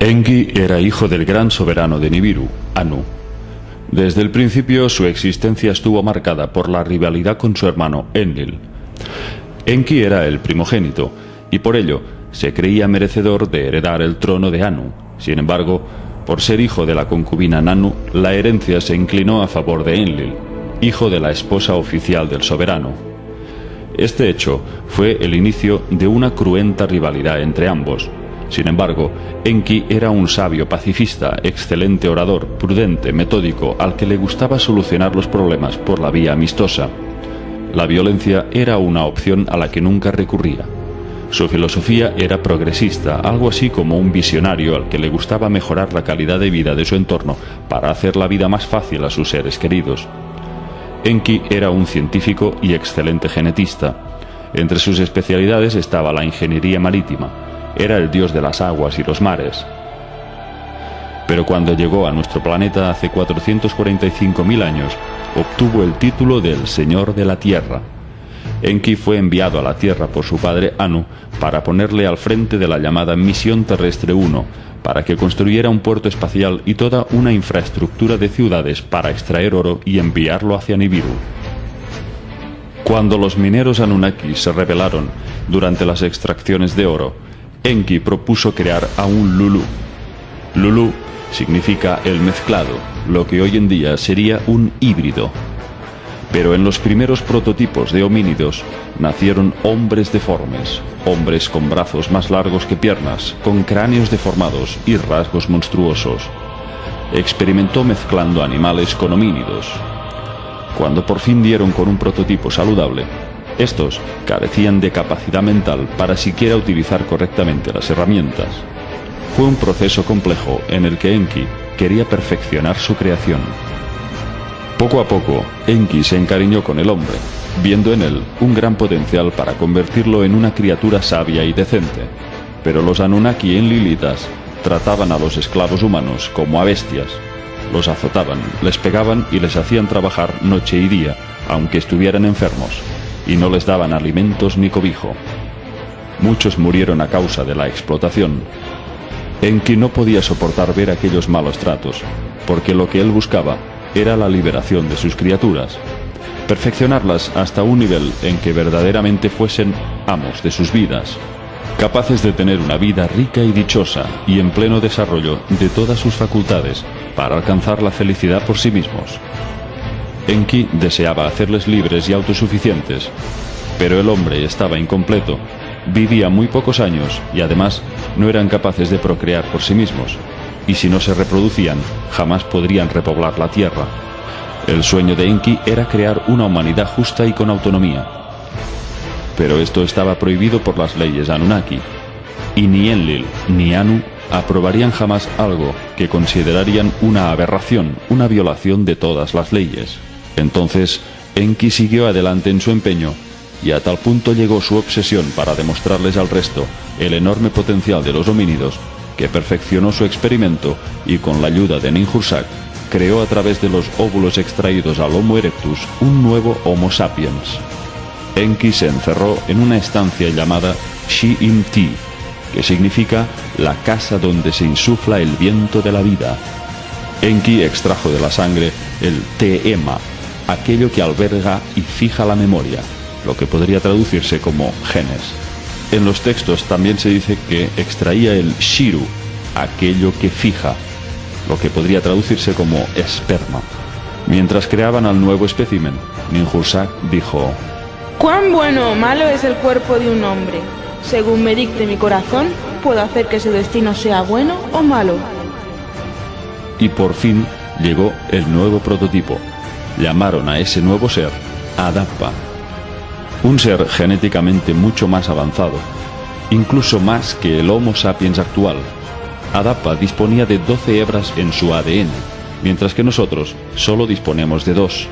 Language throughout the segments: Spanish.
Enki era hijo del gran soberano de Nibiru, Anu. Desde el principio su existencia estuvo marcada por la rivalidad con su hermano Enlil. Enki era el primogénito y por ello se creía merecedor de heredar el trono de Anu. Sin embargo, por ser hijo de la concubina Nanu, la herencia se inclinó a favor de Enlil, hijo de la esposa oficial del soberano. Este hecho fue el inicio de una cruenta rivalidad entre ambos. Sin embargo, Enki era un sabio pacifista, excelente orador, prudente, metódico, al que le gustaba solucionar los problemas por la vía amistosa. La violencia era una opción a la que nunca recurría. Su filosofía era progresista, algo así como un visionario al que le gustaba mejorar la calidad de vida de su entorno para hacer la vida más fácil a sus seres queridos. Enki era un científico y excelente genetista. Entre sus especialidades estaba la ingeniería marítima. Era el dios de las aguas y los mares. Pero cuando llegó a nuestro planeta hace 445.000 años, obtuvo el título del Señor de la Tierra. Enki fue enviado a la Tierra por su padre Anu para ponerle al frente de la llamada Misión Terrestre 1, para que construyera un puerto espacial y toda una infraestructura de ciudades para extraer oro y enviarlo hacia Nibiru. Cuando los mineros Anunnaki se rebelaron durante las extracciones de oro, Enki propuso crear a un Lulu. Lulu significa el mezclado, lo que hoy en día sería un híbrido. Pero en los primeros prototipos de homínidos nacieron hombres deformes, hombres con brazos más largos que piernas, con cráneos deformados y rasgos monstruosos. Experimentó mezclando animales con homínidos. Cuando por fin dieron con un prototipo saludable, estos carecían de capacidad mental para siquiera utilizar correctamente las herramientas. Fue un proceso complejo en el que Enki quería perfeccionar su creación. Poco a poco, Enki se encariñó con el hombre, viendo en él un gran potencial para convertirlo en una criatura sabia y decente. Pero los Anunnaki enlilitas trataban a los esclavos humanos como a bestias. Los azotaban, les pegaban y les hacían trabajar noche y día, aunque estuvieran enfermos, y no les daban alimentos ni cobijo. Muchos murieron a causa de la explotación. Enki no podía soportar ver aquellos malos tratos, porque lo que él buscaba era la liberación de sus criaturas, perfeccionarlas hasta un nivel en que verdaderamente fuesen amos de sus vidas, capaces de tener una vida rica y dichosa y en pleno desarrollo de todas sus facultades para alcanzar la felicidad por sí mismos. Enki deseaba hacerles libres y autosuficientes, pero el hombre estaba incompleto, vivía muy pocos años y además no eran capaces de procrear por sí mismos, y si no se reproducían, jamás podrían repoblar la tierra. El sueño de Enki era crear una humanidad justa y con autonomía. Pero esto estaba prohibido por las leyes Anunnaki, y ni Enlil ni Anu aprobarían jamás algo que considerarían una aberración, una violación de todas las leyes. Entonces, Enki siguió adelante en su empeño, y a tal punto llegó su obsesión para demostrarles al resto el enorme potencial de los homínidos, que perfeccionó su experimento y con la ayuda de Ninhursag creó a través de los óvulos extraídos al Homo erectus un nuevo Homo sapiens. Enki se encerró en una estancia llamada Shi-Im-Ti, que significa la casa donde se insufla el viento de la vida. Enki extrajo de la sangre el Te-Ema, aquello que alberga y fija la memoria, lo que podría traducirse como genes. En los textos también se dice que extraía el Shiru, aquello que fija, lo que podría traducirse como esperma. Mientras creaban al nuevo espécimen, Ninhursag dijo: «Cuán bueno o malo es el cuerpo de un hombre. Según me dicte mi corazón, puedo hacer que su destino sea bueno o malo». Y por fin llegó el nuevo prototipo. Llamaron a ese nuevo ser Adapa. Un ser genéticamente mucho más avanzado, incluso más que el Homo sapiens actual. Adapa disponía de 12 hebras en su ADN, mientras que nosotros solo disponemos de 2.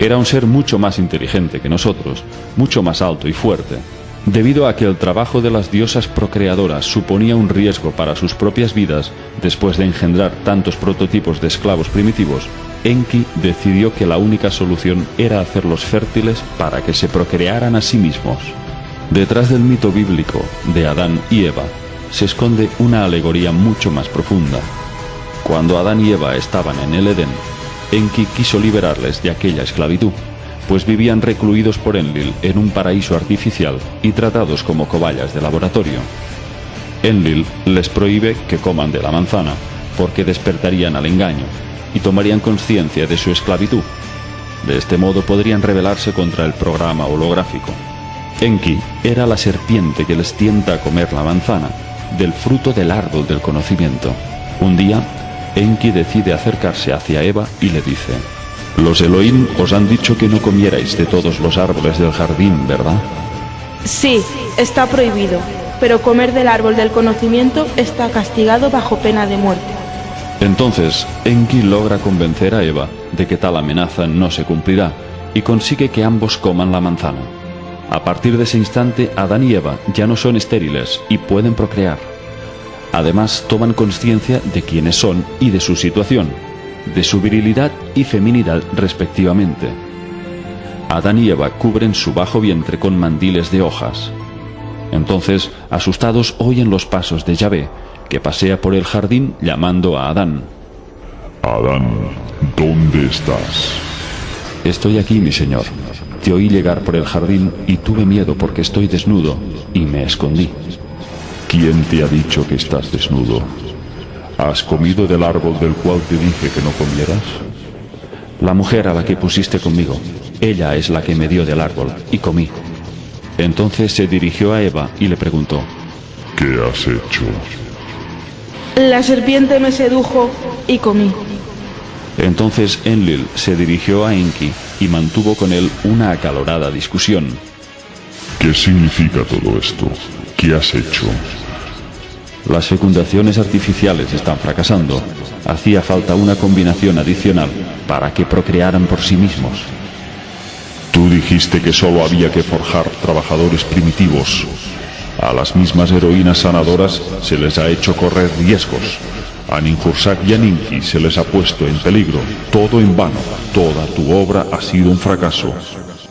Era un ser mucho más inteligente que nosotros, mucho más alto y fuerte. Debido a que el trabajo de las diosas procreadoras suponía un riesgo para sus propias vidas, después de engendrar tantos prototipos de esclavos primitivos, Enki decidió que la única solución era hacerlos fértiles para que se procrearan a sí mismos. Detrás del mito bíblico de Adán y Eva se esconde una alegoría mucho más profunda. Cuando Adán y Eva estaban en el Edén, Enki quiso liberarles de aquella esclavitud, pues vivían recluidos por Enlil en un paraíso artificial y tratados como cobayas de laboratorio. Enlil les prohíbe que coman de la manzana, porque despertarían al engaño y tomarían conciencia de su esclavitud. De este modo podrían rebelarse contra el programa holográfico. Enki era la serpiente que les tienta a comer la manzana, del fruto del árbol del conocimiento. Un día, Enki decide acercarse hacia Eva y le dice: «Los Elohim os han dicho que no comierais de todos los árboles del jardín, ¿verdad?» Sí, está prohibido, pero comer del árbol del conocimiento está castigado bajo pena de muerte. Entonces, Enki logra convencer a Eva de que tal amenaza no se cumplirá y consigue que ambos coman la manzana. A partir de ese instante, Adán y Eva ya no son estériles y pueden procrear. Además, toman conciencia de quiénes son y de su situación, de su virilidad y feminidad respectivamente. Adán y Eva cubren su bajo vientre con mandiles de hojas. Entonces, asustados, oyen los pasos de Yahvé, que pasea por el jardín llamando a Adán. Adán, ¿dónde estás? Estoy aquí, mi señor. Te oí llegar por el jardín y tuve miedo porque estoy desnudo y me escondí. ¿Quién te ha dicho que estás desnudo? ¿Has comido del árbol del cual te dije que no comieras? La mujer a la que pusiste conmigo, ella es la que me dio del árbol y comí. Entonces se dirigió a Eva y le preguntó: ¿Qué has hecho? La serpiente me sedujo y comí. Entonces Enlil se dirigió a Enki y mantuvo con él una acalorada discusión. ¿Qué significa todo esto? ¿Qué has hecho? Las fecundaciones artificiales están fracasando. Hacía falta una combinación adicional para que procrearan por sí mismos. Tú dijiste que solo había que forjar trabajadores primitivos. A las mismas heroínas sanadoras se les ha hecho correr riesgos. A Ninhursag y a Ninki se les ha puesto en peligro. Todo en vano. Toda tu obra ha sido un fracaso.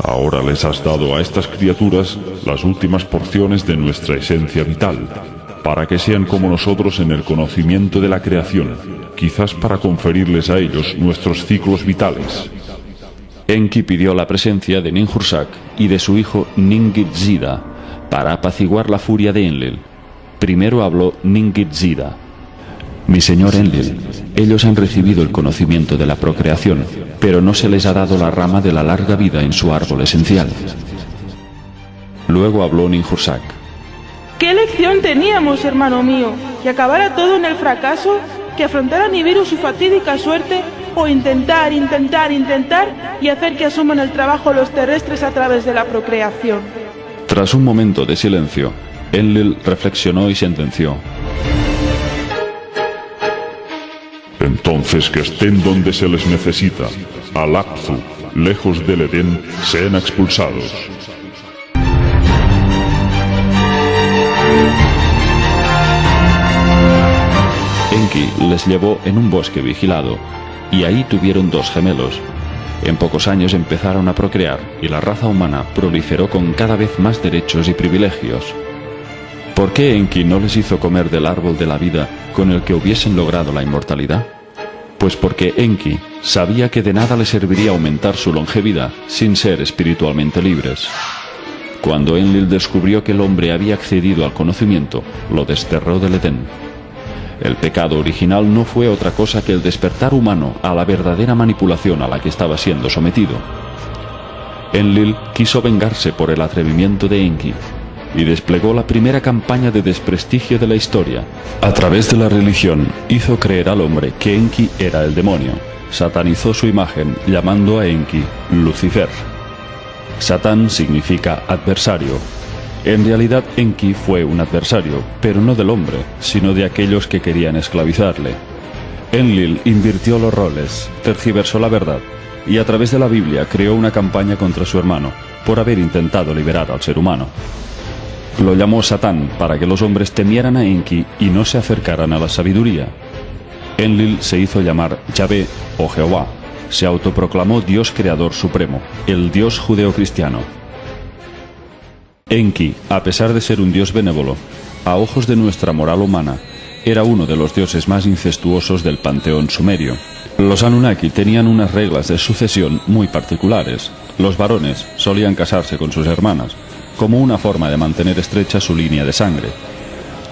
Ahora les has dado a estas criaturas las últimas porciones de nuestra esencia vital, para que sean como nosotros en el conocimiento de la creación, quizás para conferirles a ellos nuestros ciclos vitales. Enki pidió la presencia de Ninhursag y de su hijo Ningitzida para apaciguar la furia de Enlil. Primero habló Ningitzida. Mi señor Enlil, ellos han recibido el conocimiento de la procreación, pero no se les ha dado la rama de la larga vida en su árbol esencial. Luego habló Ninhursag. ¿Qué elección teníamos, hermano mío? ¿Que acabara todo en el fracaso? ¿Que afrontara Nibiru su fatídica suerte? ¿O intentar y hacer que asuman el trabajo los terrestres a través de la procreación? Tras un momento de silencio, Enlil reflexionó y sentenció. Entonces que estén donde se les necesita. Al Apzu, lejos del Edén, sean expulsados. Enki les llevó en un bosque vigilado, y ahí tuvieron 2 gemelos. En pocos años empezaron a procrear, y la raza humana proliferó con cada vez más derechos y privilegios. ¿Por qué Enki no les hizo comer del árbol de la vida con el que hubiesen logrado la inmortalidad? Pues porque Enki sabía que de nada les serviría aumentar su longevidad sin ser espiritualmente libres. Cuando Enlil descubrió que el hombre había accedido al conocimiento, lo desterró del Edén. El pecado original no fue otra cosa que el despertar humano a la verdadera manipulación a la que estaba siendo sometido. Enlil quiso vengarse por el atrevimiento de Enki y desplegó la primera campaña de desprestigio de la historia. A través de la religión hizo creer al hombre que Enki era el demonio. Satanizó su imagen llamando a Enki Lucifer. Satán significa adversario. En realidad Enki fue un adversario, pero no del hombre, sino de aquellos que querían esclavizarle. Enlil invirtió los roles, tergiversó la verdad, y a través de la Biblia creó una campaña contra su hermano, por haber intentado liberar al ser humano. Lo llamó Satán para que los hombres temieran a Enki y no se acercaran a la sabiduría. Enlil se hizo llamar Yahvé o Jehová. Se autoproclamó Dios creador supremo, el Dios judeocristiano. Enki, a pesar de ser un dios benévolo, a ojos de nuestra moral humana, era uno de los dioses más incestuosos del panteón sumerio. Los Anunnaki tenían unas reglas de sucesión muy particulares. Los varones solían casarse con sus hermanas, como una forma de mantener estrecha su línea de sangre.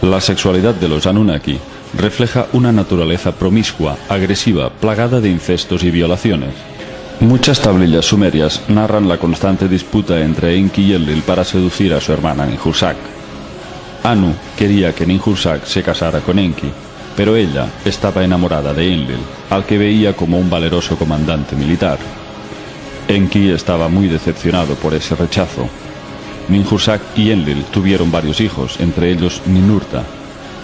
La sexualidad de los Anunnaki refleja una naturaleza promiscua, agresiva, plagada de incestos y violaciones. Muchas tablillas sumerias narran la constante disputa entre Enki y Enlil para seducir a su hermana Ninhursag. Anu quería que Ninhursag se casara con Enki, pero ella estaba enamorada de Enlil, al que veía como un valeroso comandante militar. Enki estaba muy decepcionado por ese rechazo. Ninhursag y Enlil tuvieron varios hijos, entre ellos Ninurta,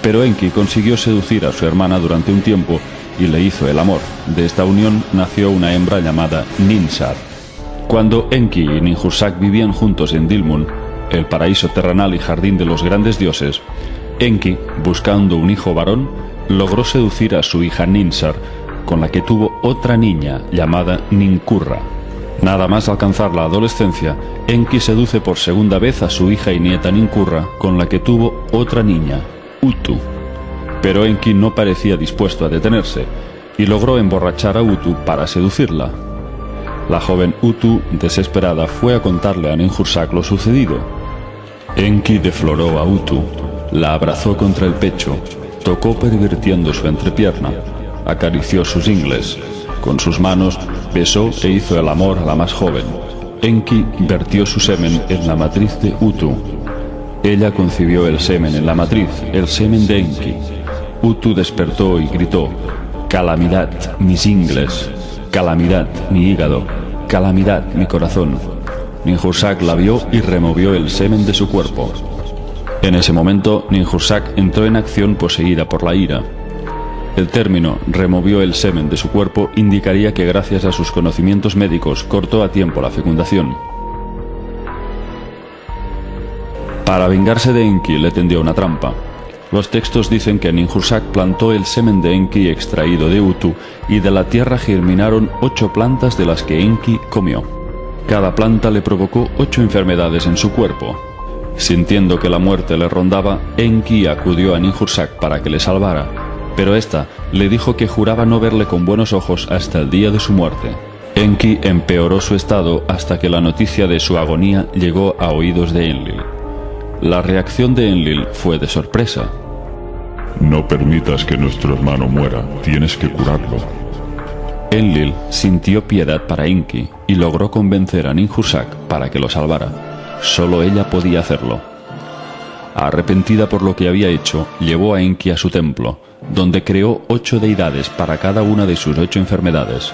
pero Enki consiguió seducir a su hermana durante un tiempo y le hizo el amor. De esta unión nació una hembra llamada Ninsar. Cuando Enki y Ninhursag vivían juntos en Dilmun, el paraíso terrenal y jardín de los grandes dioses, Enki, buscando un hijo varón, logró seducir a su hija Ninsar, con la que tuvo otra niña llamada Ninkurra. Nada más alcanzar la adolescencia, Enki seduce por segunda vez a su hija y nieta Ninkurra, con la que tuvo otra niña, Utu. Pero Enki no parecía dispuesto a detenerse, y logró emborrachar a Utu para seducirla. La joven Utu, desesperada, fue a contarle a Ninhursag lo sucedido. Enki defloró a Utu, la abrazó contra el pecho, tocó pervirtiendo su entrepierna, acarició sus ingles. Con sus manos besó e hizo el amor a la más joven. Enki vertió su semen en la matriz de Utu. Ella concibió el semen en la matriz, el semen de Enki. Utu despertó y gritó: «Calamidad, mis ingles! Calamidad, mi hígado! Calamidad, mi corazón!». Ninhursag la vio y removió el semen de su cuerpo. En ese momento, Ninhursag entró en acción poseída por la ira. El término «removió el semen de su cuerpo» indicaría que gracias a sus conocimientos médicos cortó a tiempo la fecundación. Para vengarse de Enki le tendió una trampa. Los textos dicen que Ninhursag plantó el semen de Enki extraído de Utu y de la tierra germinaron 8 plantas de las que Enki comió. Cada planta le provocó 8 enfermedades en su cuerpo. Sintiendo que la muerte le rondaba, Enki acudió a Ninhursag para que le salvara, pero ésta le dijo que juraba no verle con buenos ojos hasta el día de su muerte. Enki empeoró su estado hasta que la noticia de su agonía llegó a oídos de Enlil. La reacción de Enlil fue de sorpresa. No permitas que nuestro hermano muera, tienes que curarlo. Enlil sintió piedad para Enki y logró convencer a Ninhursag para que lo salvara. Solo ella podía hacerlo. Arrepentida por lo que había hecho, llevó a Enki a su templo, donde creó 8 deidades para cada una de sus 8 enfermedades.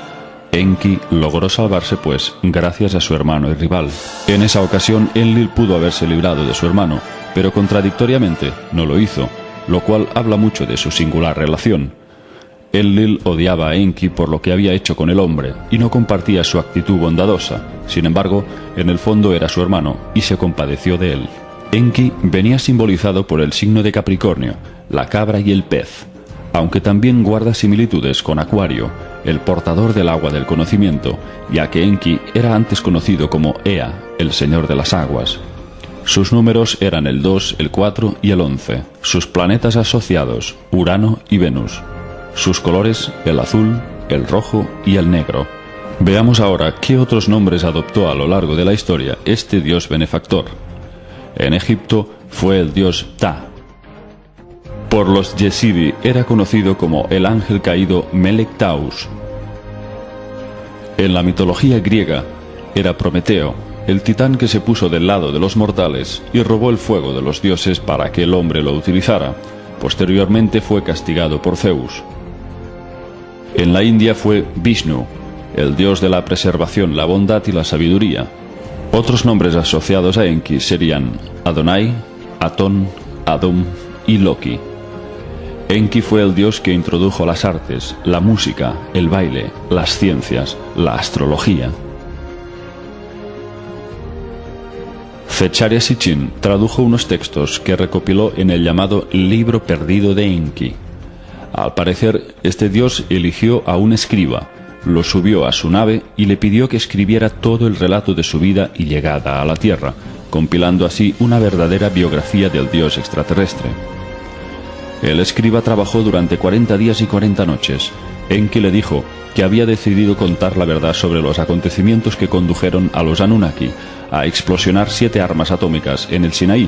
Enki logró salvarse pues gracias a su hermano y rival. En esa ocasión Enlil pudo haberse librado de su hermano, pero contradictoriamente no lo hizo, lo cual habla mucho de su singular relación. Enlil odiaba a Enki por lo que había hecho con el hombre y no compartía su actitud bondadosa. Sin embargo, en el fondo era su hermano y se compadeció de él. Enki venía simbolizado por el signo de Capricornio, la cabra y el pez, aunque también guarda similitudes con Acuario, el portador del agua del conocimiento, ya que Enki era antes conocido como Ea, el señor de las aguas. Sus números eran el 2, el 4 y el 11. Sus planetas asociados, Urano y Venus. Sus colores, el azul, el rojo y el negro. Veamos ahora qué otros nombres adoptó a lo largo de la historia este dios benefactor. En Egipto fue el dios Ta. Por los Yezidi era conocido como el ángel caído Melek Taus. En la mitología griega era Prometeo, el titán que se puso del lado de los mortales y robó el fuego de los dioses para que el hombre lo utilizara. Posteriormente fue castigado por Zeus. En la India fue Vishnu, el dios de la preservación, la bondad y la sabiduría. Otros nombres asociados a Enki serían Adonai, Atón, Adum y Loki. Enki fue el dios que introdujo las artes, la música, el baile, las ciencias, la astrología. Zecharia Sitchin tradujo unos textos que recopiló en el llamado Libro Perdido de Enki. Al parecer, este dios eligió a un escriba, lo subió a su nave y le pidió que escribiera todo el relato de su vida y llegada a la Tierra, compilando así una verdadera biografía del dios extraterrestre. El escriba trabajó durante 40 días y 40 noches. Enki le dijo que había decidido contar la verdad sobre los acontecimientos que condujeron a los Anunnaki a explosionar 7 armas atómicas en el Sinaí,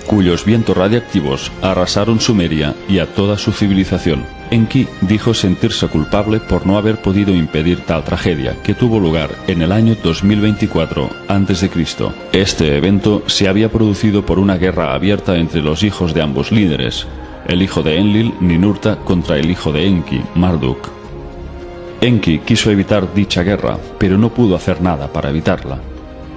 cuyos vientos radiactivos arrasaron Sumeria y a toda su civilización. Enki dijo sentirse culpable por no haber podido impedir tal tragedia, que tuvo lugar en el año 2024 a.C. Este evento se había producido por una guerra abierta entre los hijos de ambos líderes, el hijo de Enlil, Ninurta, contra el hijo de Enki, Marduk. Enki quiso evitar dicha guerra, pero no pudo hacer nada para evitarla.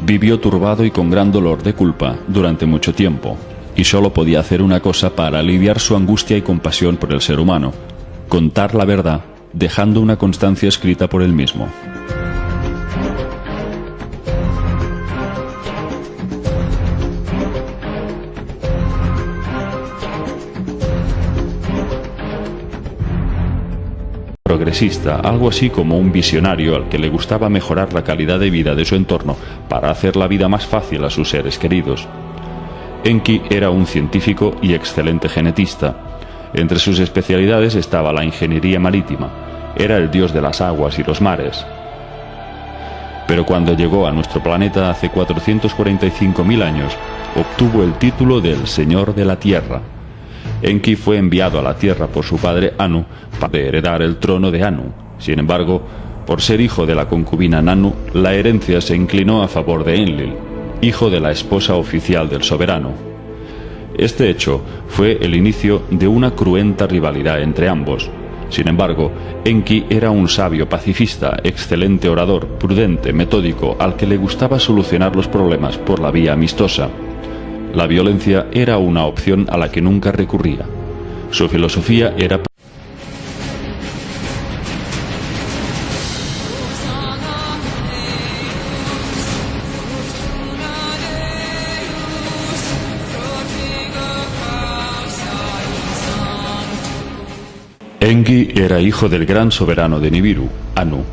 Vivió turbado y con gran dolor de culpa durante mucho tiempo, y solo podía hacer una cosa para aliviar su angustia y compasión por el ser humano: contar la verdad, dejando una constancia escrita por él mismo. Progresista, algo así como un visionario al que le gustaba mejorar la calidad de vida de su entorno para hacer la vida más fácil a sus seres queridos. Enki era un científico y excelente genetista. Entre sus especialidades estaba la ingeniería marítima. Era el dios de las aguas y los mares. Pero cuando llegó a nuestro planeta hace 445.000 años, obtuvo el título del Señor de la Tierra. Enki fue enviado a la Tierra por su padre Anu para heredar el trono de Anu. Sin embargo, por ser hijo de la concubina Nanu, la herencia se inclinó a favor de Enlil, hijo de la esposa oficial del soberano. Este hecho fue el inicio de una cruenta rivalidad entre ambos. Sin embargo, Enki era un sabio pacifista, excelente orador, prudente, metódico, al que le gustaba solucionar los problemas por la vía amistosa. La violencia era una opción a la que nunca recurría. Su filosofía era Enki era hijo del gran soberano de Nibiru, Anu.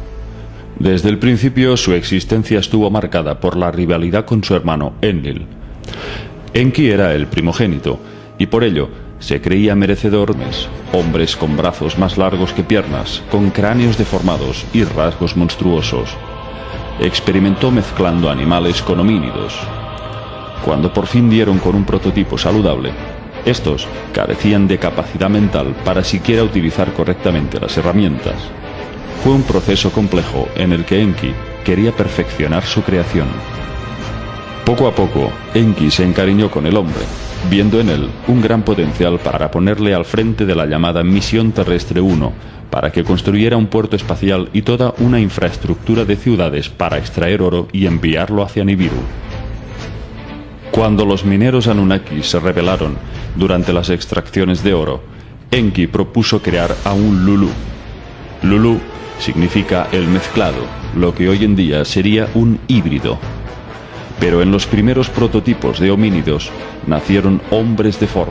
Desde el principio su existencia estuvo marcada por la rivalidad con su hermano Enlil. Enki era el primogénito, y por ello se creía merecedor de hombres con brazos más largos que piernas, con cráneos deformados y rasgos monstruosos. Experimentó mezclando animales con homínidos. Cuando por fin dieron con un prototipo saludable, estos carecían de capacidad mental para siquiera utilizar correctamente las herramientas. Fue un proceso complejo en el que Enki quería perfeccionar su creación. Poco a poco, Enki se encariñó con el hombre, viendo en él un gran potencial para ponerle al frente de la llamada Misión Terrestre 1, para que construyera un puerto espacial y toda una infraestructura de ciudades para extraer oro y enviarlo hacia Nibiru. Cuando los mineros Anunnaki se rebelaron durante las extracciones de oro, Enki propuso crear a un Lulu. Lulu significa el mezclado, lo que hoy en día sería un híbrido. Pero en los primeros prototipos de homínidos nacieron hombres de forma.